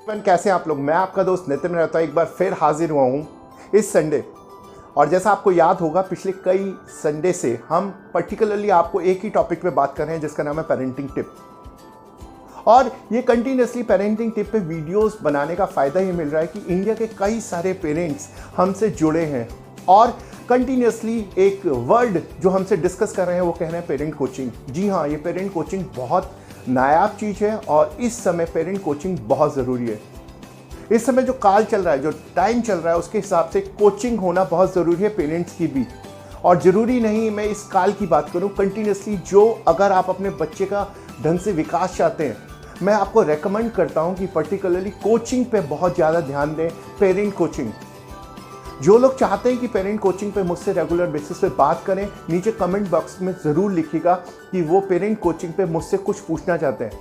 कैसे हैं आप लोग। मैं आपका दोस्त नितिन रहता एक बार फिर हाजिर हुआ हूँ इस संडे। और जैसा आपको याद होगा पिछले कई संडे से हम पर्टिकुलरली आपको एक ही टॉपिक पे बात कर रहे हैं जिसका नाम है पेरेंटिंग टिप। और ये कंटिन्यूसली पेरेंटिंग टिप पे वीडियोस बनाने का फ़ायदा ये मिल रहा है कि इंडिया के कई सारे पेरेंट्स हमसे जुड़े हैं और कंटिन्यूसली एक वर्ड जो हमसे डिस्कस कर रहे हैं वो कह रहे हैं पेरेंट कोचिंग। जी हाँ, ये पेरेंट कोचिंग बहुत नायाब चीज़ है और इस समय पेरेंट कोचिंग बहुत ज़रूरी है। इस समय जो काल चल रहा है, जो टाइम चल रहा है, उसके हिसाब से कोचिंग होना बहुत ज़रूरी है पेरेंट्स की भी। और ज़रूरी नहीं मैं इस काल की बात करूं, कंटिन्यूसली जो अगर आप अपने बच्चे का ढंग से विकास चाहते हैं, मैं आपको रेकमेंड करता हूं कि पर्टिकुलरली कोचिंग पे बहुत ज़्यादा ध्यान दें। पेरेंट कोचिंग, जो लोग चाहते हैं कि पेरेंट कोचिंग पे मुझसे रेगुलर बेसिस पे बात करें, नीचे कमेंट बॉक्स में ज़रूर लिखिएगा कि वो पेरेंट कोचिंग पे मुझसे कुछ पूछना चाहते हैं।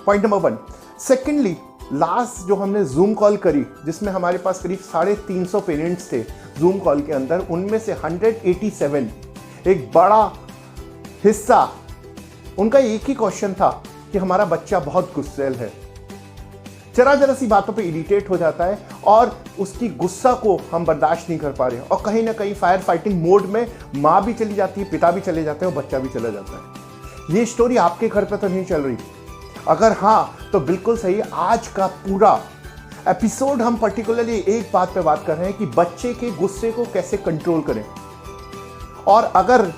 Point number 1। सेकेंडली, लास्ट जो हमने जूम कॉल करी जिसमें हमारे पास करीब 350 पेरेंट्स थे जूम कॉल के अंदर, उनमें से 187 एक बड़ा हिस्सा उनका एक ही क्वेश्चन था कि हमारा बच्चा बहुत गुस्सैल है, जरा सी बातों पे इरिटेट हो जाता है और उसकी गुस्सा को हम बर्दाश्त नहीं कर पा रहे हैं। और कहीं ना कहीं फायर फाइटिंग मोड में माँ भी चली जाती है, पिता भी चले जाते हैं और बच्चा भी चला जाता है। ये स्टोरी आपके घर पे तो नहीं चल रही? अगर हाँ तो बिल्कुल सही। आज का पूरा एपिसोड हम पर्टिकुलरली एक बात पे बात कर रहे हैं कि बच्चे के गुस्से को कैसे कंट्रोल करें। और अगर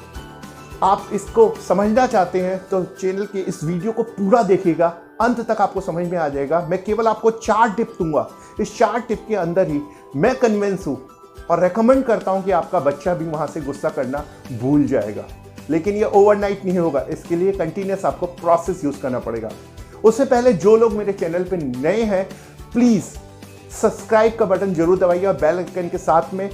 आप इसको समझना चाहते हैं तो चैनल के इस वीडियो को पूरा देखिएगा, अंत तक आपको समझ में आ जाएगा। मैं केवल आपको 4 टिप दूंगा। इस 4 टिप के अंदर ही मैं कन्विंस हूं और रेकमेंड करता हूं कि आपका बच्चा भी वहां से गुस्सा करना भूल जाएगा। लेकिन ये ओवरनाइट नहीं होगा, इसके लिए कंटिन्यूस आपको प्रोसेस यूज करना पड़ेगा। उससे पहले जो लोग मेरे चैनल पे नए हैं, प्लीज सब्सक्राइब का बटन जरूर दबाइए और बेल आइकन के साथ में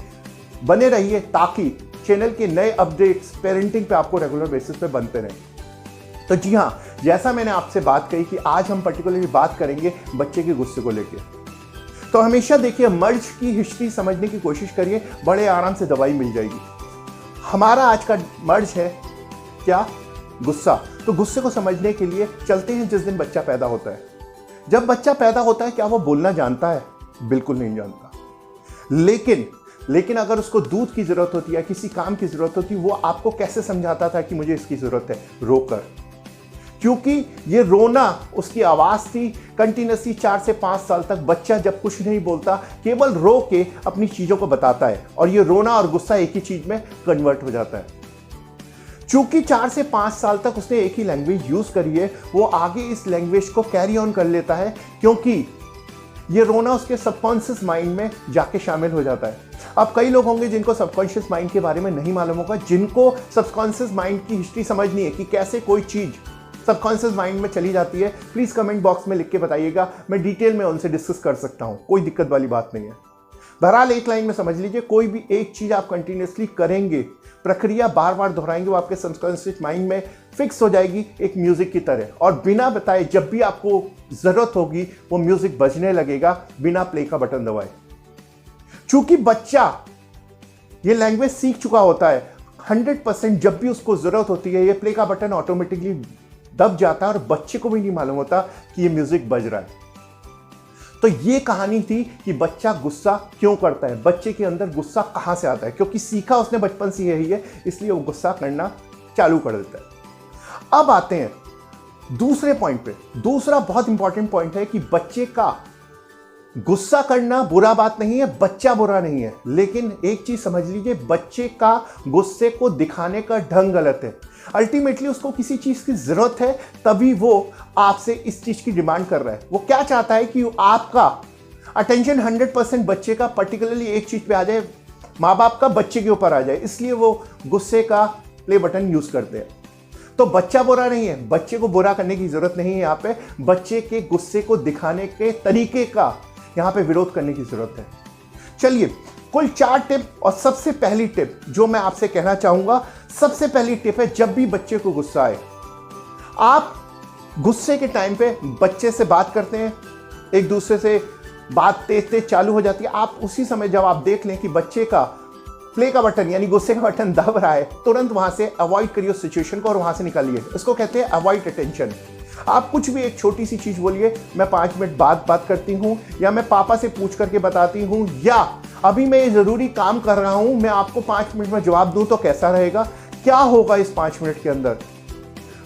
बने रहिए ताकि चैनल के नए अपडेट्स पेरेंटिंग पे आपको रेगुलर बेसिस पे बनते रहें। तो जी हाँ, जैसा मैंने आपसे बात कही कि आज हम पर्टिकुलरली बात करेंगे बच्चे के गुस्से को लेकर। तो हमेशा देखिए, मर्ज की हिस्ट्री समझने की कोशिश करिए, बड़े आराम से दवाई मिल जाएगी। हमारा आज का मर्ज है क्या? गुस्सा। तो गुस्से को समझने के लिए चलते हैं जिस दिन बच्चा पैदा होता है। जब बच्चा पैदा होता है क्या वो बोलना जानता है? बिल्कुल नहीं जानता। लेकिन अगर उसको दूध की जरूरत होती है, किसी काम की जरूरत होती है, वो आपको कैसे समझाता था कि मुझे इसकी जरूरत है? रोकर। क्योंकि ये रोना उसकी आवाज थी। कंटिन्यूसली 4 से 5 साल तक बच्चा जब कुछ नहीं बोलता, केवल रो के अपनी चीजों को बताता है और ये रोना और गुस्सा एक ही चीज में कन्वर्ट हो जाता है। चूंकि 4 से 5 साल तक उसने एक ही लैंग्वेज यूज करी है, वो आगे इस लैंग्वेज को कैरी ऑन कर लेता है क्योंकि ये रोना उसके सबकॉन्शियस माइंड में जाके शामिल हो जाता है। अब कई लोग होंगे जिनको सबकॉन्शियस माइंड के बारे में नहीं मालूम होगा, जिनको सबकॉन्शियस माइंड की हिस्ट्री समझनी है कि कैसे कोई चीज सबकॉन्शियस माइंड में चली जाती है, प्लीज कमेंट बॉक्स में लिख के बताइएगा। मैं डिटेल में उनसे डिस्कस कर सकता हूं, कोई दिक्कत वाली बात नहीं है। बहरहाल एक लाइन में समझ लीजिए, कोई भी एक चीज आप कंटिन्यूसली करेंगे, प्रक्रिया बार बार दोहराएंगे, वो आपके सबकॉन्शियस माइंड में फिक्स हो जाएगी एक म्यूजिक की तरह। और बिना बताए जब भी आपको जरूरत होगी वो म्यूजिक बजने लगेगा बिना प्ले का बटन दबाए। चूंकि बच्चा ये लैंग्वेज सीख चुका होता है, 100% जब भी उसको जरूरत होती है ये प्ले का बटन ऑटोमेटिकली दब जाता है और बच्चे को भी नहीं मालूम होता कि ये म्यूजिक बज रहा है। तो ये कहानी थी कि बच्चा गुस्सा क्यों करता है, बच्चे के अंदर गुस्सा कहां से आता है। क्योंकि सीखा उसने बचपन से यही है, इसलिए वो गुस्सा करना चालू कर देता है। अब आते हैं दूसरे पॉइंट पे। दूसरा बहुत इंपॉर्टेंट पॉइंट है कि बच्चे का गुस्सा करना बुरा बात नहीं है, बच्चा बुरा नहीं है। लेकिन एक चीज समझ लीजिए, बच्चे का गुस्से को दिखाने का ढंग गलत है। अल्टीमेटली उसको किसी चीज की जरूरत है, तभी वो आपसे इस चीज की डिमांड कर रहा है। वो क्या चाहता है कि आपका अटेंशन 100% बच्चे का पर्टिकुलरली एक चीज पे आ जाए, माँ बाप का बच्चे के ऊपर आ जाए, इसलिए वो गुस्से का प्ले बटन यूज करते हैं। तो बच्चा बुरा नहीं है, बच्चे को बुरा करने की जरूरत नहीं है। यहाँ पे बच्चे के गुस्से को दिखाने के तरीके का यहाँ पे विरोध करने की जरूरत है। चलिए, कुल 4 टिप। और सबसे पहली टिप जो मैं आपसे कहना चाहूंगा, सबसे पहली टिप है, जब भी बच्चे को गुस्सा आए, आप गुस्से के टाइम पे बच्चे से बात करते हैं, एक दूसरे से बात तेज तेज चालू हो जाती है, आप उसी समय जब आप देख लें कि बच्चे का प्ले का बटन यानी गुस्से का बटन दब रहा है, तुरंत वहां से अवॉइड करिए उस सिचुएशन को और वहां से निकालिए। इसको कहते हैं अवॉइड अटेंशन। आप कुछ भी एक छोटी सी चीज़ बोलिए, मैं 5 मिनट बाद बात करती हूँ, या मैं पापा से पूछ करके बताती हूँ, या अभी मैं ये ज़रूरी काम कर रहा हूँ, मैं आपको 5 मिनट में जवाब दूँ तो कैसा रहेगा? क्या होगा इस 5 मिनट के अंदर?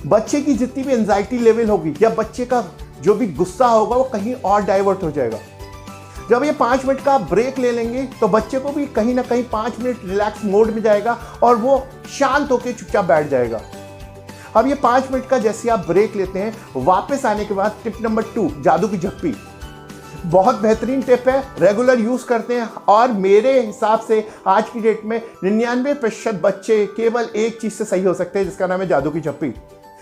बच्चे की जितनी भी एंजाइटी लेवल होगी या बच्चे का जो भी गुस्सा होगा वो कहीं और डाइवर्ट हो जाएगा। जब ये 5 मिनट का ब्रेक ले लेंगे तो बच्चे को भी कहीं ना कहीं 5 मिनट रिलैक्स मोड में जाएगा और वो शांत होकर चुपचाप बैठ जाएगा। अब ये 5 मिनट का जैसे आप ब्रेक लेते हैं, वापस आने के बाद टिप नंबर 2, जादू की झप्पी। बहुत बेहतरीन टिप है, रेगुलर यूज करते हैं और मेरे हिसाब से आज की डेट में 99% बच्चे केवल एक चीज से सही हो सकते हैं, जिसका नाम है जादू की झप्पी।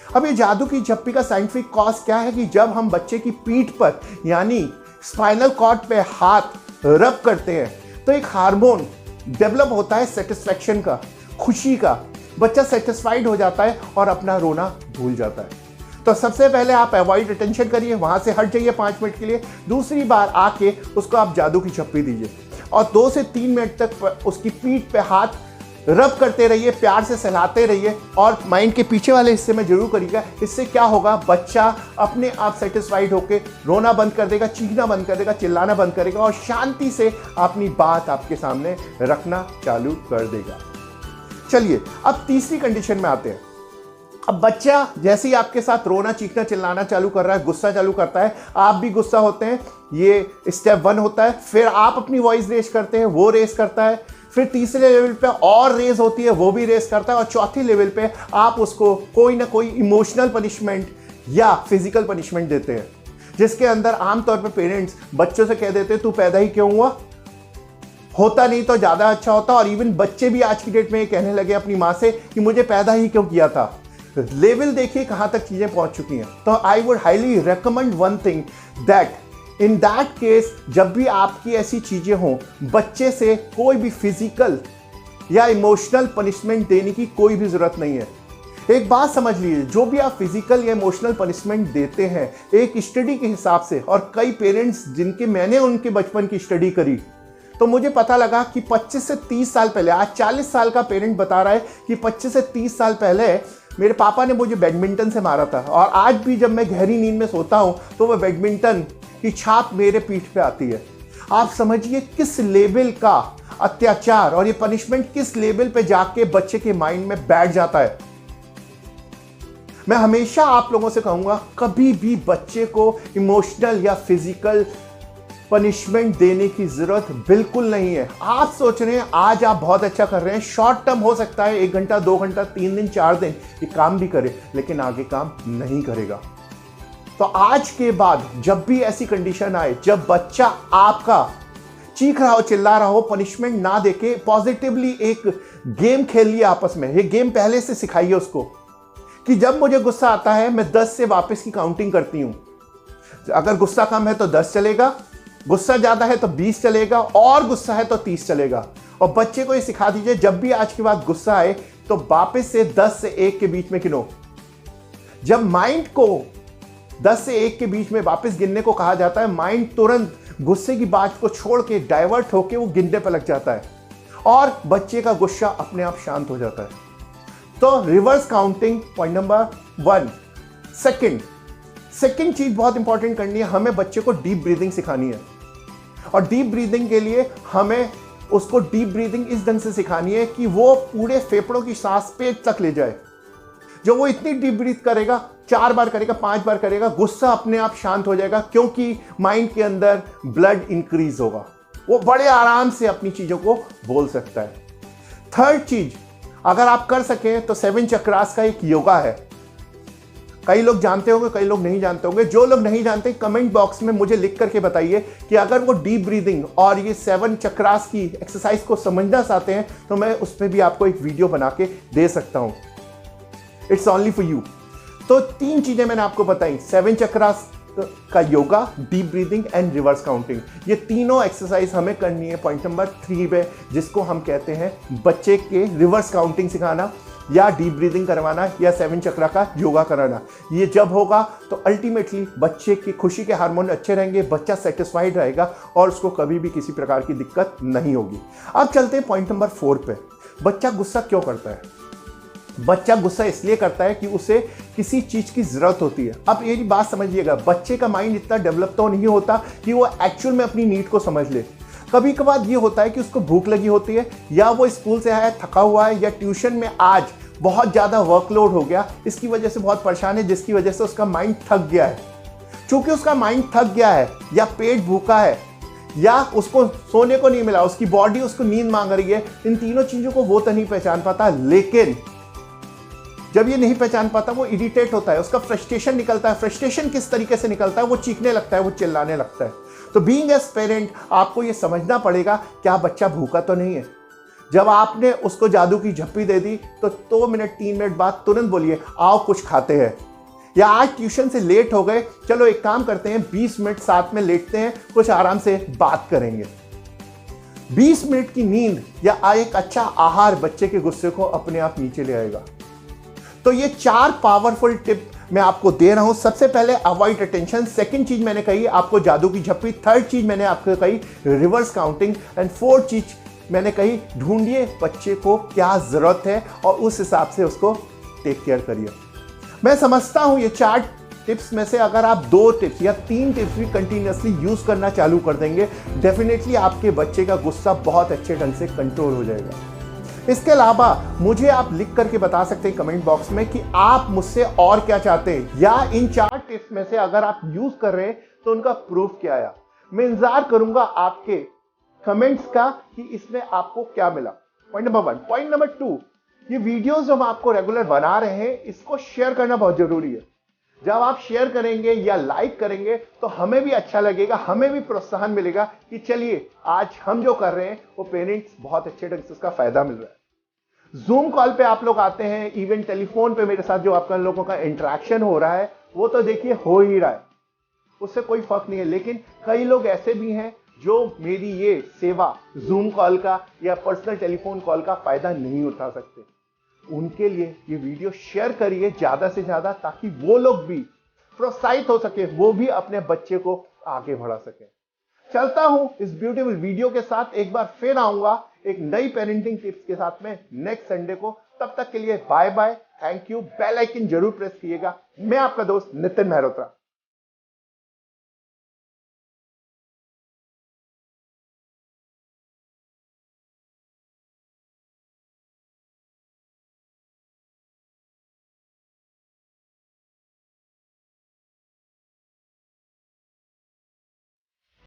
अब ये जादू की झप्पी का साइंटिफिक कॉज क्या है कि जब हम बच्चे की पीठ पर यानी स्पाइनल कॉर्ड पे हाथ रब करते हैं तो एक हार्मोन डेवलप होता है सेटिस्फैक्शन का, खुशी का। बच्चा सेटिस्फाइड हो जाता है और अपना रोना भूल जाता है। तो सबसे पहले आप अवॉइड अटेंशन करिए, वहां से हट जाइए 5 मिनट के लिए। दूसरी बार आके उसको आप जादू की झप्पी दीजिए और 2 से 3 मिनट तक उसकी पीठ पे हाथ रब करते रहिए, प्यार से सहलाते रहिए और माइंड के पीछे वाले हिस्से में जरूर करिएगा। इससे क्या होगा, बच्चा अपने आप सेटिस्फाइड होकर रोना बंद कर देगा, चीखना बंद कर देगा, चिल्लाना बंद करेगा और शांति से अपनी बात आपके सामने रखना चालू कर देगा। चलिए अब तीसरी कंडीशन में आते हैं। अब बच्चा जैसे ही आपके साथ रोना, चीखना, चिल्लाना चालू कर रहा है, गुस्सा चालू करता है, आप भी गुस्सा होते हैं, ये स्टेप 1 होता है। फिर आप अपनी वॉइस रेस करते हैं, वो रेस करता है। फिर तीसरे लेवल पे और रेस होती है, वो भी रेस करता है। और चौथी लेवल पे आप उसको कोई ना कोई इमोशनल पनिशमेंट या फिजिकल पनिशमेंट देते हैं, जिसके अंदर आमतौर पे पेरेंट्स बच्चों से कह देते हैं तू पैदा ही क्यों हुआ, होता नहीं तो ज़्यादा अच्छा होता। और इवन बच्चे भी आज की डेट में ये कहने लगे अपनी माँ से कि मुझे पैदा ही क्यों किया था। लेवल देखिए कहाँ तक चीज़ें पहुँच चुकी हैं। तो I would highly recommend one thing that in that case, जब भी आपकी ऐसी चीज़ें हों, बच्चे से कोई भी फिजिकल या इमोशनल पनिशमेंट देने की कोई भी ज़रूरत नहीं है। एक बात समझ लीजिए, जो भी आप फिजिकल या इमोशनल पनिशमेंट देते हैं, एक स्टडी के हिसाब से, और कई पेरेंट्स जिनके मैंने उनके बचपन की स्टडी करी, तो मुझे पता लगा कि 25 से 30 साल पहले, आज 40 साल का पेरेंट बता रहा है कि 25 से 30 साल पहले मेरे पापा ने मुझे बैडमिंटन से मारा था। और आज भी जब मैं गहरी नींद में सोता हूँ तो वह बैडमिंटन की छाप मेरे पीठ पे आती है। आप समझिए किस लेवल का अत्याचार और ये पनिशमेंट किस लेवल पे जाके बच्चे के माइंड में बैठ जाता है। मैं हमेशा आप लोगों से कहूंगा, कभी भी बच्चे को इमोशनल या फिजिकल पनिशमेंट देने की जरूरत बिल्कुल नहीं है। आप सोच रहे हैं आज आप बहुत अच्छा कर रहे हैं, शॉर्ट टर्म हो सकता है, 1 घंटा 2 घंटा 3 दिन 4 दिन ये काम भी करे, लेकिन आगे काम नहीं करेगा। तो आज के बाद जब भी ऐसी कंडीशन आए, जब बच्चा आपका चीख रहा हो, चिल्ला रहा हो, पनिशमेंट ना देके पॉजिटिवली एक गेम खेल लिया आपस में। ये गेम पहले से सिखाइए उसको कि जब मुझे गुस्सा आता है मैं 10 से वापस की काउंटिंग करती हूं। अगर गुस्सा कम है तो 10 चलेगा, गुस्सा ज्यादा है तो 20 चलेगा, और गुस्सा है तो 30 चलेगा। और बच्चे को ये सिखा दीजिए, जब भी आज के बाद गुस्सा आए तो वापस से 10 से 1 के बीच में गिनो। जब माइंड को 10 से 1 के बीच में वापस गिनने को कहा जाता है, माइंड तुरंत गुस्से की बात को छोड़ के डाइवर्ट होके वो गिनने पर लग जाता है और बच्चे का गुस्सा अपने आप शांत हो जाता है। तो reverse counting point number 1। Second चीज बहुत इंपॉर्टेंट करनी है, हमें बच्चे को डीप ब्रीदिंग सिखानी है। और डीप ब्रीदिंग के लिए हमें उसको डीप ब्रीदिंग इस ढंग से सिखानी है कि वो पूरे फेफड़ों की सांस पेट तक ले जाए। जो वो इतनी डीप ब्रीथ करेगा, 4 बार करेगा, 5 बार करेगा, गुस्सा अपने आप शांत हो जाएगा, क्योंकि माइंड के अंदर ब्लड इंक्रीज होगा। वो बड़े आराम से अपनी चीजों को बोल सकता है। थर्ड चीज, अगर आप कर सकें तो 7 चक्रास का एक योगा है। कई लोग जानते होंगे, कई लोग नहीं जानते होंगे। जो लोग नहीं जानते कमेंट बॉक्स में मुझे लिख करके बताइए कि अगर वो डीप ब्रीदिंग और ये 7 चक्रास की एक्सरसाइज को समझना चाहते हैं तो मैं उस पर भी आपको एक वीडियो बना के दे सकता हूं। It's only for you. तो 3 चीजें मैंने आपको बताई, 7 चक्रास का yoga, deep breathing and reverse counting. ये तीनों एक्सरसाइज हमें करनी है पॉइंट नंबर 3 पे, जिसको हम कहते हैं बच्चे के रिवर्स काउंटिंग सिखाना या डीप ब्रीदिंग करवाना या 7 चक्रा का योगा कराना। ये जब होगा तो अल्टीमेटली बच्चे की खुशी के हार्मोन अच्छे रहेंगे, बच्चा सेटिस्फाइड रहेगा और उसको कभी भी किसी प्रकार की दिक्कत नहीं होगी। अब चलते हैं पॉइंट नंबर 4 पे, बच्चा गुस्सा क्यों करता है। बच्चा गुस्सा इसलिए करता है कि उसे किसी चीज की जरूरत होती है। अब ये बात समझिएगा, बच्चे का माइंड इतना डेवलप तो नहीं होता कि वो एक्चुअल में अपनी नीड को समझ ले। कभी कभार ये होता है कि उसको भूख लगी होती है, या वो स्कूल से आया है थका हुआ है, या ट्यूशन में आज बहुत ज़्यादा वर्कलोड हो गया, इसकी वजह से बहुत परेशान है, जिसकी वजह से उसका माइंड थक गया है। चूंकि उसका माइंड थक गया है, या पेट भूखा है, या उसको सोने को नहीं मिला, उसकी बॉडी उसको नींद मांग रही है, इन तीनों चीज़ों को वो तो नहीं पहचान पाता। लेकिन जब ये नहीं पहचान पाता वो इरिटेट होता है, उसका फ्रस्ट्रेशन निकलता है। फ्रस्ट्रेशन किस तरीके से निकलता है? वो चीखने लगता है, वो चिल्लाने लगता है। तो बीइंग एज पेरेंट आपको ये समझना पड़ेगा क्या बच्चा भूखा तो नहीं है। जब आपने उसको जादू की झप्पी दे दी तो 2 मिनट 3 मिनट बाद तुरंत बोलिए आओ कुछ खाते हैं। या आज ट्यूशन से लेट हो गए, चलो एक काम करते हैं 20 मिनट साथ में लेटते हैं, कुछ आराम से बात करेंगे। 20 मिनट की नींद या एक अच्छा आहार बच्चे के गुस्से को अपने आप नीचे ले आएगा। तो ये 4 पावरफुल टिप मैं आपको दे रहा हूं। सबसे पहले अवॉइड अटेंशन, सेकंड चीज मैंने कही आपको जादू की झप्पी, थर्ड चीज मैंने आपको कही रिवर्स काउंटिंग, एंड फोर्थ चीज मैंने कही ढूंढिए बच्चे को क्या जरूरत है और उस हिसाब से उसको टेक केयर करिए। मैं समझता हूं ये 4 टिप्स में से अगर आप 2 टिप्स या 3 टिप्स भी कंटिन्यूअसली यूज करना चालू कर देंगे, डेफिनेटली आपके बच्चे का गुस्सा बहुत अच्छे ढंग से कंट्रोल हो जाएगा। इसके अलावा मुझे आप लिख करके बता सकते हैं कमेंट बॉक्स में कि आप मुझसे और क्या चाहते हैं, या इन 4 टिप्स में से अगर आप यूज कर रहे हैं तो उनका प्रूफ क्या आया। मैं इंतजार करूंगा आपके कमेंट्स का कि इसमें आपको क्या मिला। Point number 1। पॉइंट नंबर 2, ये वीडियोस जो हम आपको रेगुलर बना रहे हैं इसको शेयर करना बहुत जरूरी है। जब आप शेयर करेंगे या लाइक करेंगे तो हमें भी अच्छा लगेगा, हमें भी प्रोत्साहन मिलेगा कि चलिए आज हम जो कर रहे हैं वो पेरेंट्स बहुत अच्छे ढंग से उसका फायदा मिल रहा है। जूम कॉल पे आप लोग आते हैं, इवन टेलीफोन पे मेरे साथ जो आपका लोगों का इंटरेक्शन हो रहा है वो तो देखिए हो ही रहा है, उससे कोई फर्क नहीं है। लेकिन कई लोग ऐसे भी हैं जो मेरी ये सेवा जूम कॉल का या पर्सनल टेलीफोन कॉल का फायदा नहीं उठा सकते। उनके लिए ये वीडियो शेयर करिए ज्यादा से ज्यादा, ताकि वो लोग भी प्रोत्साहित हो सके, वो भी अपने बच्चे को आगे बढ़ा सके। चलता हूं इस ब्यूटीफुल वीडियो के साथ, एक बार फिर आऊंगा एक नई पेरेंटिंग टिप्स के साथ में नेक्स्ट संडे को। तब तक के लिए bye bye, thank you. Bell icon जरूर प्रेस कीजिएगा। मैं आपका दोस्त नितिन मेहरोत्रा।